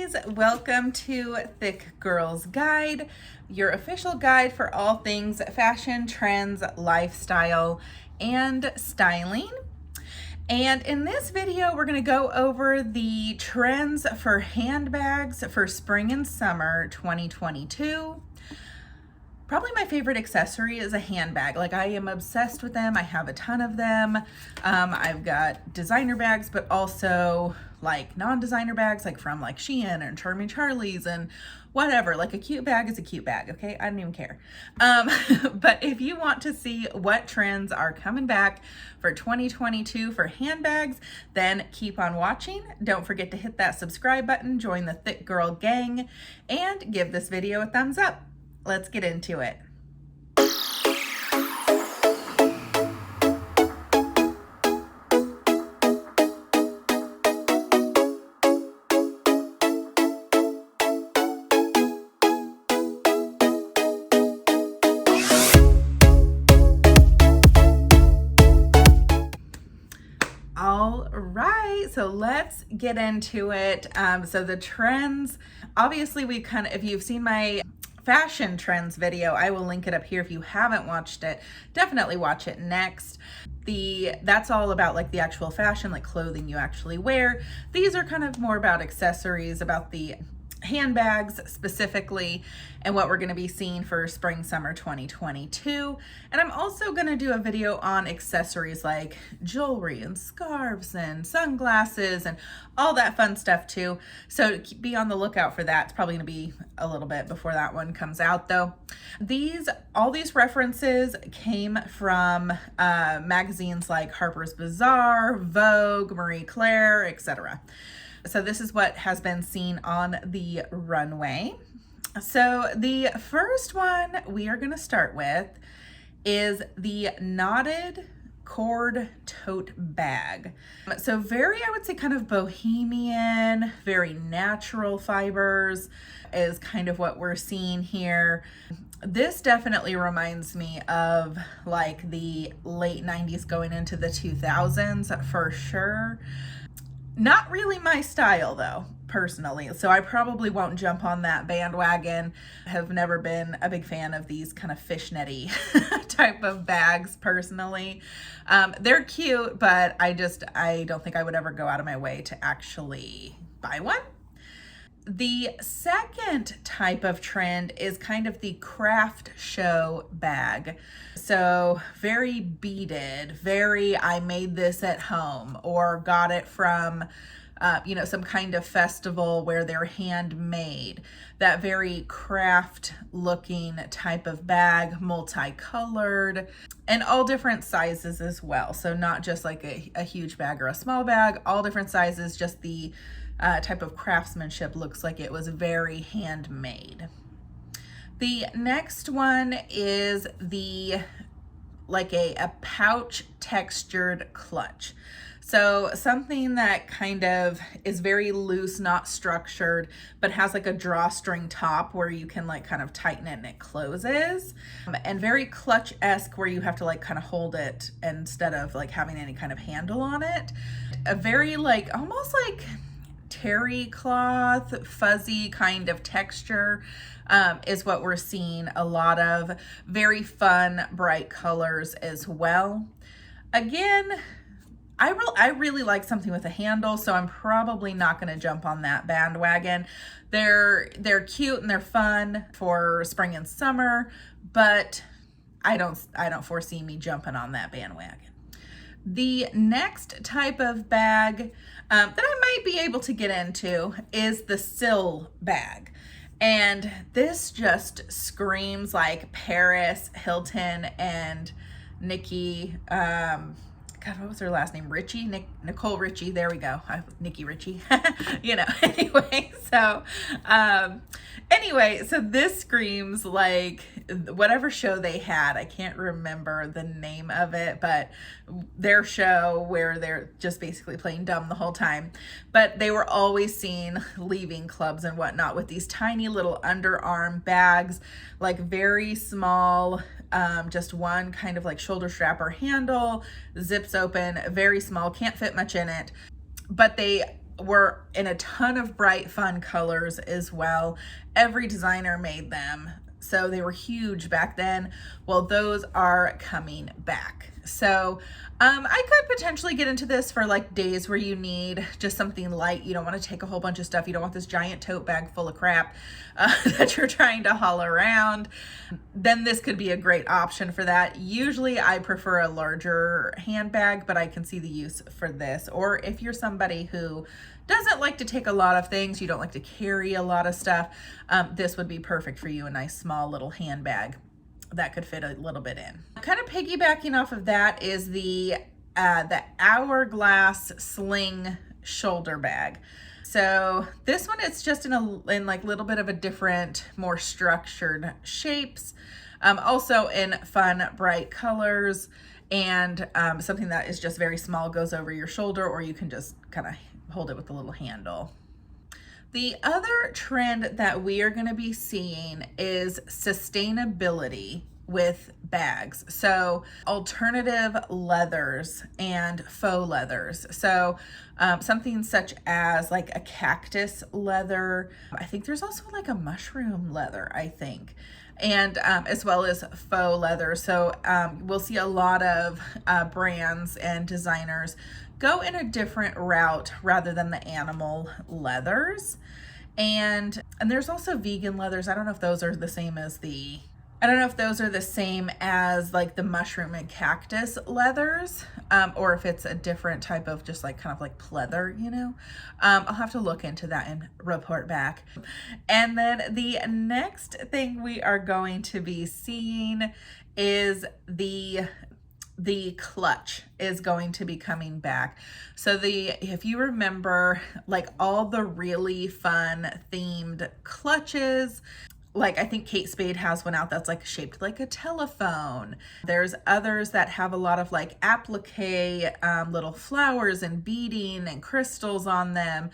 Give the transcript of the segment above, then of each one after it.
guys, welcome to Thick Girls Guide, your official guide for all things fashion, trends, lifestyle, and styling. And in this video, we're going to go over the trends for handbags for spring and summer 2022. Probably my favorite accessory is a handbag. Like, I am obsessed with them. I have a ton of them. I've got designer bags, but also like non-designer bags, like from like SHEIN and Charming Charlie's and whatever. Like, a cute bag is a cute bag, okay? I don't even care. But if you want to see what trends are coming back for 2022 for handbags, then keep on watching. Don't forget to hit that subscribe button, join the Thick Girl gang, and give this video a thumbs up. Let's get into it. All right, so let's get into it. So the trends, obviously we if you've seen my fashion trends video, I will link it up here. If you haven't watched it, definitely watch it next. That's all about like the actual fashion, like clothing you actually wear. These are kind of more about accessories, about the handbags specifically, and what we're going to be seeing for spring summer 2022. And I'm also going to do a video on accessories like jewelry and scarves and sunglasses and all that fun stuff too, so be on the lookout for that. It's probably going to be a little bit before that one comes out though. All these references came from magazines like Harper's Bazaar, Vogue, Marie Claire, etc. So this is what has been seen on the runway. So the first one we are going to start with is the knotted cord tote bag. So very, I would say, kind of bohemian, very natural fibers is kind of what we're seeing here. This definitely reminds me of like the late 90s going into the 2000s for sure. Not really my style though, personally, so I probably won't jump on that bandwagon. Have never been a big fan of these kind of fishnetty type of bags personally. They're cute, but I don't think I would ever go out of my way to actually buy one. The second type of trend is kind of the craft show bag. So very beaded, very, I made this at home or got it from, some kind of festival where they're handmade. That very craft looking type of bag, multicolored, and all different sizes as well. So not just like a huge bag or a small bag, all different sizes, just the type of craftsmanship looks like it was very handmade. The next one is like a pouch textured clutch. So something that kind of is very loose, not structured, but has like a drawstring top where you can like kind of tighten it and it closes. And very clutch-esque where you have to like kind of hold it instead of like having any kind of handle on it. A very like, almost like terry cloth, fuzzy kind of texture is what we're seeing a lot of. Very fun, bright colors as well. Again, I really like something with a handle, so I'm probably not going to jump on that bandwagon. They're cute and they're fun for spring and summer, but I don't foresee me jumping on that bandwagon. The next type of bag that I might be able to get into is the sill bag. And this just screams like Paris Hilton and Nikki, God, what was her last name? Nicole Richie. There we go. Nikki Richie. Anyway, so this screams like whatever show they had. I can't remember the name of it, but their show where they're just basically playing dumb the whole time. But they were always seen leaving clubs and whatnot with these tiny little underarm bags, like very small, just one kind of like shoulder strap or handle, zips open, very small, can't fit much in it. But they were in a ton of bright, fun colors as well. Every designer made them, so they were huge back then. Well, those are coming back. So I could potentially get into this for like days where you need just something light. You don't want to take a whole bunch of stuff. You don't want this giant tote bag full of crap that you're trying to haul around. Then this could be a great option for that. Usually I prefer a larger handbag, but I can see the use for this. Or if you're somebody who doesn't like to take a lot of things, you don't like to carry a lot of stuff, this would be perfect for you, a nice small little handbag that could fit a little bit in. Kind of piggybacking off of that is the Hourglass Sling shoulder bag. So this one, it's just in like a little bit of a different, more structured shapes, also in fun, bright colors, and something that is just very small, goes over your shoulder, or you can just kind of hold it with a little handle. The other trend that we are going to be seeing is sustainability with bags. So alternative leathers and faux leathers. So something such as like a cactus leather. I think there's also like a mushroom leather, I think. And as well as faux leather. So we'll see a lot of brands and designers go in a different route rather than the animal leathers. And there's also vegan leathers. I don't know if those are the same as like the mushroom and cactus leathers, or if it's a different type of just like kind of like pleather, you know. I'll have to look into that and report back. And then the next thing we are going to be seeing is the clutch is going to be coming back. So if you remember, like all the really fun themed clutches, like I think Kate Spade has one out that's like shaped like a telephone. There's others that have a lot of like applique, little flowers and beading and crystals on them.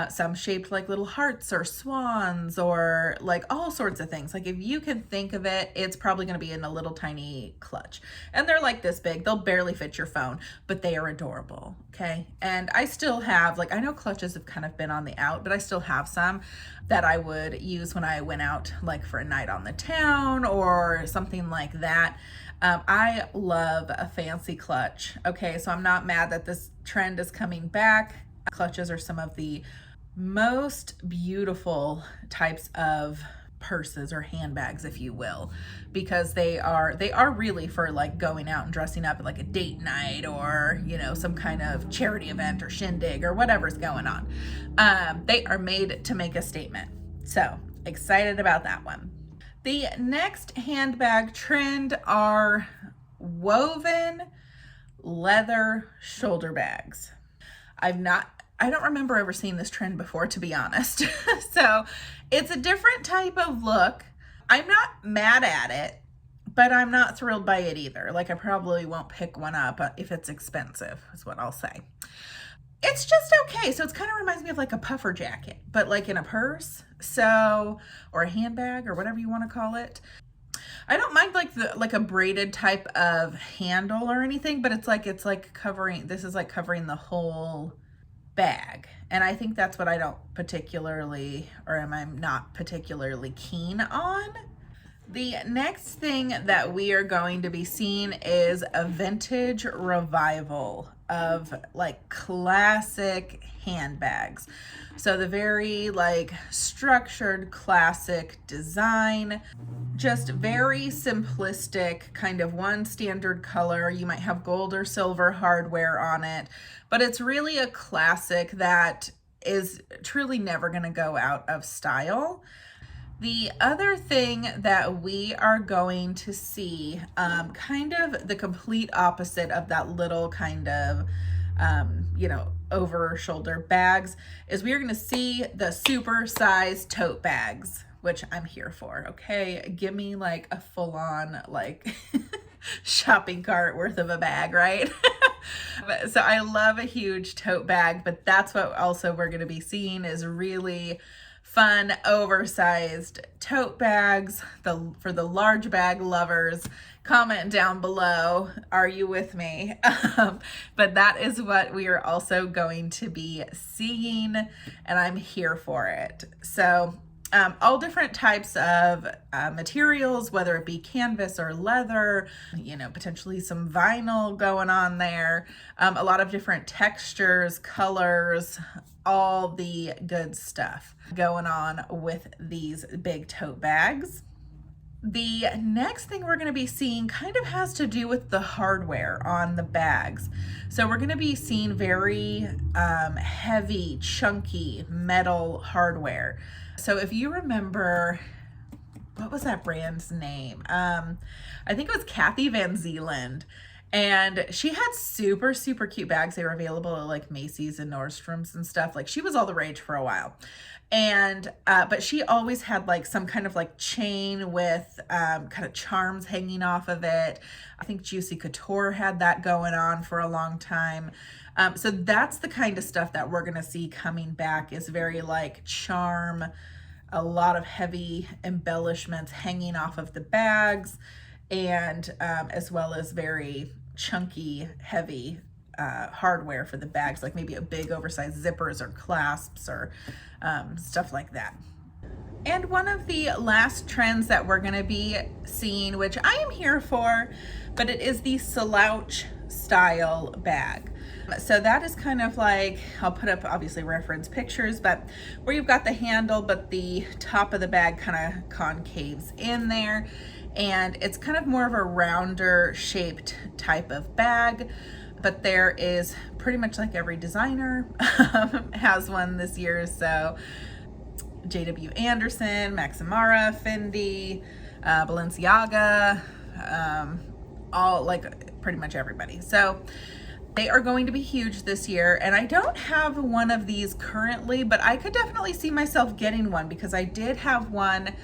Some shaped like little hearts or swans or like all sorts of things. Like if you can think of it, it's probably going to be in a little tiny clutch. And they're like this big. They'll barely fit your phone, but they are adorable. Okay. And I still have, like, I know clutches have kind of been on the out, but I still have some that I would use when I went out like for a night on the town or something like that. I love a fancy clutch. Okay. So I'm not mad that this trend is coming back. Clutches are some of the most beautiful types of purses or handbags, if you will, because they are really for like going out and dressing up at like a date night or, you know, some kind of charity event or shindig or whatever's going on. They are made to make a statement. So excited about that one. The next handbag trend are woven leather shoulder bags. I don't remember ever seeing this trend before, to be honest. So it's a different type of look. I'm not mad at it, but I'm not thrilled by it either. Like I probably won't pick one up if it's expensive, is what I'll say. It's just okay. So it kind of reminds me of like a puffer jacket, but like in a purse, so, or a handbag or whatever you want to call it. I don't mind like a braided type of handle or anything, but it's like covering the whole bag. And I think that's what I don't particularly, or I'm not particularly keen on. The next thing that we are going to be seeing is a vintage revival of like classic handbags. So the very like structured classic design, just very simplistic, kind of one standard color. You might have gold or silver hardware on it, but it's really a classic that is truly never going to go out of style. The other thing that we are going to see, kind of the complete opposite of that little kind of, over shoulder bags, is we are going to see the super size tote bags, which I'm here for. Okay. Give me like a full on like shopping cart worth of a bag, right? So I love a huge tote bag, but that's what also we're going to be seeing is really fun, oversized tote bags. For the large bag lovers, comment down below, are you with me? But that is what we are also going to be seeing, and I'm here for it. So all different types of materials, whether it be canvas or leather, you know, potentially some vinyl going on there, a lot of different textures, colors, all the good stuff going on with these big tote bags. The next thing we're going to be seeing kind of has to do with the hardware on the bags. So we're going to be seeing very heavy, chunky metal hardware. So if you remember, what was that brand's name? I think it was Kathy Van Zeeland. And she had super, super cute bags. They were available at like Macy's and Nordstrom's and stuff. Like she was all the rage for a while. And, but she always had like some kind of like chain with kind of charms hanging off of it. I think Juicy Couture had that going on for a long time. So that's the kind of stuff that we're going to see coming back, is very like charm, a lot of heavy embellishments hanging off of the bags, and as well as very chunky, heavy hardware for the bags, like maybe a big oversized zippers or clasps or stuff like that. And one of the last trends that we're going to be seeing, which I am here for, but it is the slouch style bag. So that is kind of like, I'll put up obviously reference pictures, but where you've got the handle, but the top of the bag kind of concaves in there. And it's kind of more of a rounder shaped type of bag, but there is pretty much like every designer has one this year. So J.W. Anderson, Maximara, Fendi, Balenciaga, all like pretty much everybody. So they are going to be huge this year, and I don't have one of these currently, but I could definitely see myself getting one because I did have one.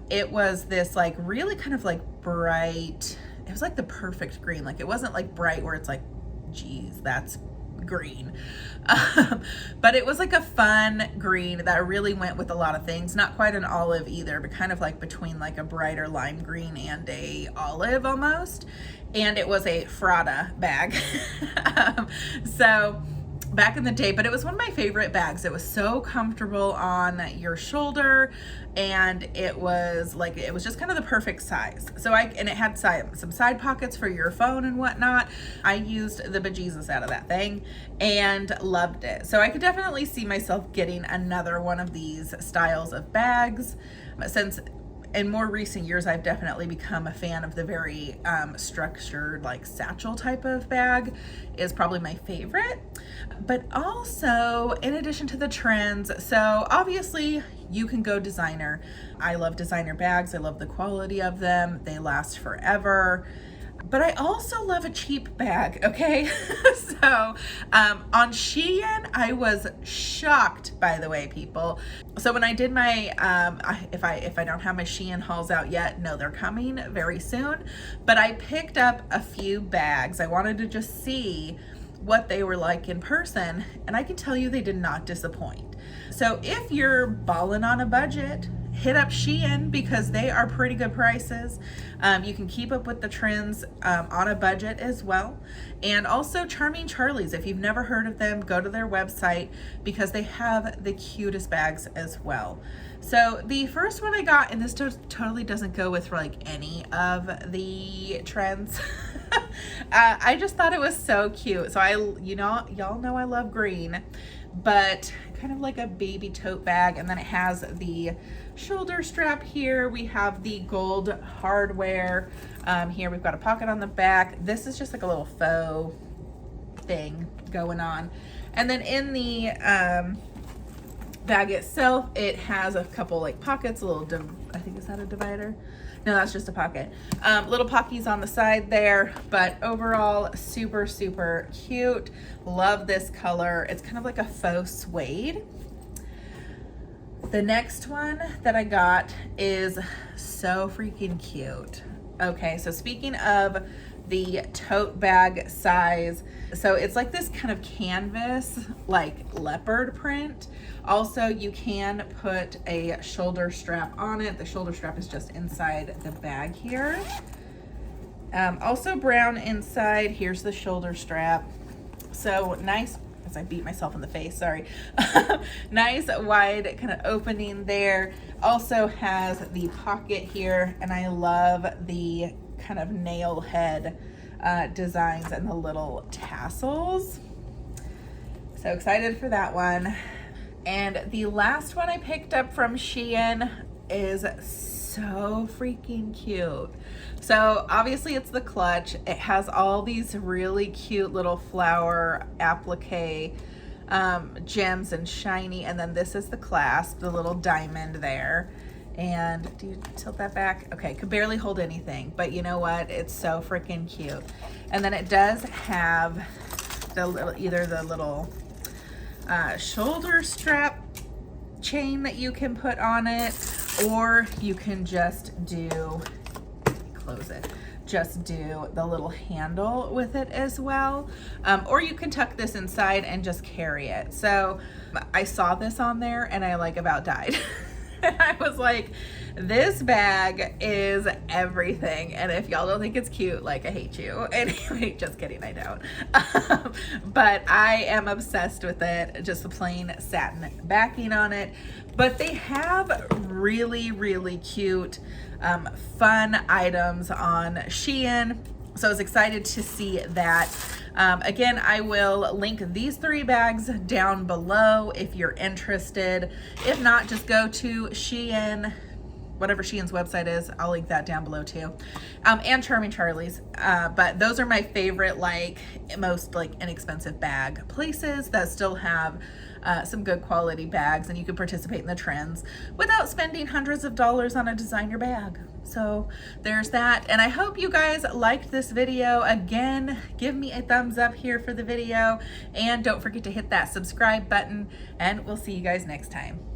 It was this like really kind of like bright, it was like the perfect green. Like it wasn't like bright where it's like, geez, that's green. But it was like a fun green that really went with a lot of things. Not quite an olive either, but kind of like between like a brighter lime green and a olive almost. And it was a Frada bag. So back in the day, but it was one of my favorite bags. It was so comfortable on your shoulder, and it was like, it was just kind of the perfect size. So and it had some side pockets for your phone and whatnot. I used the bejesus out of that thing and loved it. So I could definitely see myself getting another one of these styles of bags, since in more recent years, I've definitely become a fan of the very structured, like satchel type of bag is probably my favorite. But also, in addition to the trends, so obviously you can go designer. I love designer bags. I love the quality of them. They last forever. But I also love a cheap bag, okay? So on SHEIN, I was shocked, by the way, people. So when I did my, if I don't have my SHEIN hauls out yet, no, they're coming very soon. But I picked up a few bags. I wanted to just see what they were like in person, and I can tell you they did not disappoint. So if you're balling on a budget, hit up SHEIN because they are pretty good prices. You can keep up with the trends on a budget as well. And also Charming Charlie's, if you've never heard of them, go to their website because they have the cutest bags as well. So the first one I got, and this totally doesn't go with like any of the trends. I just thought it was so cute. So y'all know I love green, but kind of like a baby tote bag. And then it has the shoulder strap here. We have the gold hardware. Here we've got a pocket on the back. This is just like a little faux thing going on. And then in the bag itself, it has a couple like pockets, a little, I think, is that a divider? No, that's just a pocket. Little pockets on the side there, but overall super, super cute. Love this color. It's kind of like a faux suede. The next one that I got is so freaking cute. Okay, so speaking of the tote bag size. So it's like this kind of canvas, like leopard print. Also, you can put a shoulder strap on it. The shoulder strap is just inside the bag here. Also brown inside. Here's the shoulder strap. So nice, as I beat myself in the face, sorry. Nice wide kind of opening there. Also has the pocket here, and I love the kind of nail head designs and the little tassels. So excited for that one. And the last one I picked up from SHEIN is so freaking cute. So obviously it's the clutch. It has all these really cute little flower applique gems and shiny, and then this is the clasp, the little diamond there. And do you tilt that back? Okay, could barely hold anything, but you know what? It's so freaking cute. And then it does have the little, either the little shoulder strap chain that you can put on it, or you can just do, close it, just do the little handle with it as well. Or you can tuck this inside and just carry it. So I saw this on there and I like about died. I was like, this bag is everything. And if y'all don't think it's cute, like, I hate you. Anyway, just kidding, I don't. But I am obsessed with it. Just the plain satin backing on it. But they have really, really cute, fun items on SHEIN. So I was excited to see that. Again, I will link these 3 bags down below if you're interested. If not, just go to SHEIN, whatever SHEIN's website is. I'll link that down below too. And Charming Charlie's. But those are my favorite, like, most like inexpensive bag places that still have some good quality bags, and you can participate in the trends without spending hundreds of dollars on a designer bag. So there's that. And I hope you guys liked this video. Again, give me a thumbs up here for the video, and don't forget to hit that subscribe button, and we'll see you guys next time.